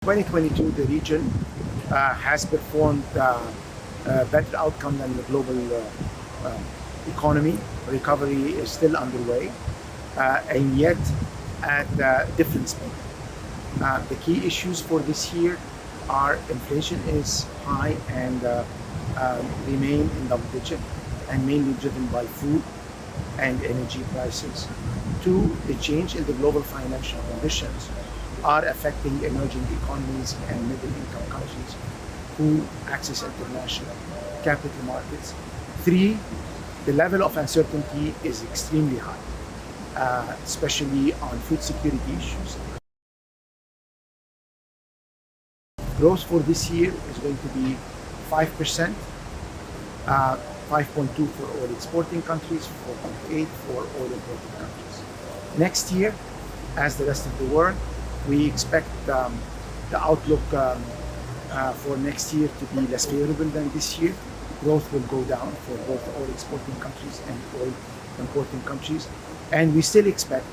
2022, the region has performed better outcome than the global economy. Recovery is still underway, and yet at different speed. The key issues for this year are inflation is high and remain in double digit, and mainly driven by food and energy prices. Two, the change in the global financial conditions are affecting emerging economies and middle-income countries who access international capital markets. Three, the level of uncertainty is extremely high, especially on food security issues. Growth for this year is going to be 5%, 5.2 for oil exporting countries, 4.8 for oil importing countries. Next year, as the rest of the world, we expect the outlook for next year to be less favorable than this year. Growth will go down for both oil exporting countries and oil importing countries. And we still expect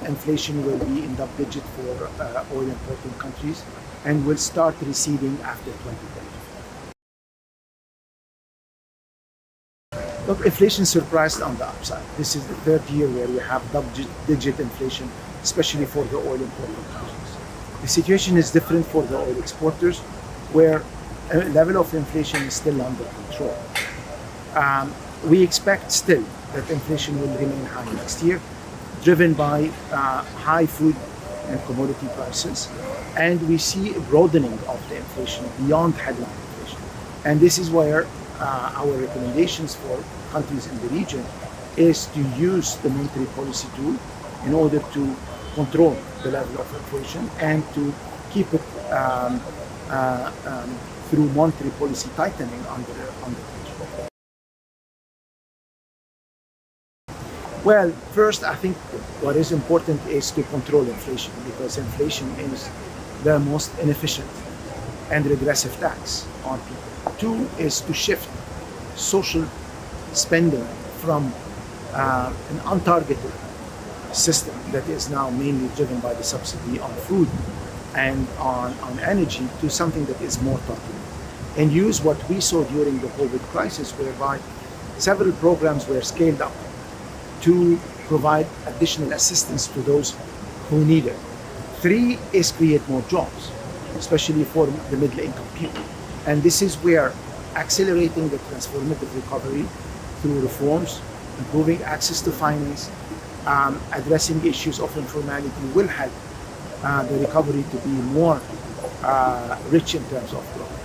inflation will be in double digit for oil importing countries and will start receding after 2020. Look, inflation surprised on the upside. This is the third year where we have double-digit inflation, especially for the oil importing countries. The situation is different for the oil exporters, where a level of inflation is still under control. We expect still that inflation will remain high next year, driven by high food and commodity prices. And we see a broadening of the inflation beyond headline inflation. And this is where our recommendations for countries in the region is to use the monetary policy tool in order to control the level of inflation and to keep it through monetary policy tightening under control. Well, first, I think what is important is to control inflation, because inflation is the most inefficient and regressive tax on people. Two is to shift social spending from an untargeted system that is now mainly driven by the subsidy on food and on energy to something that is more targeted, and use what we saw during the COVID crisis, whereby several programs were scaled up to provide additional assistance to those who need it. Three is create more jobs, especially for the middle income people. And this is where accelerating the transformative recovery through reforms, improving access to finance, addressing issues of informality will help the recovery to be more rich in terms of growth.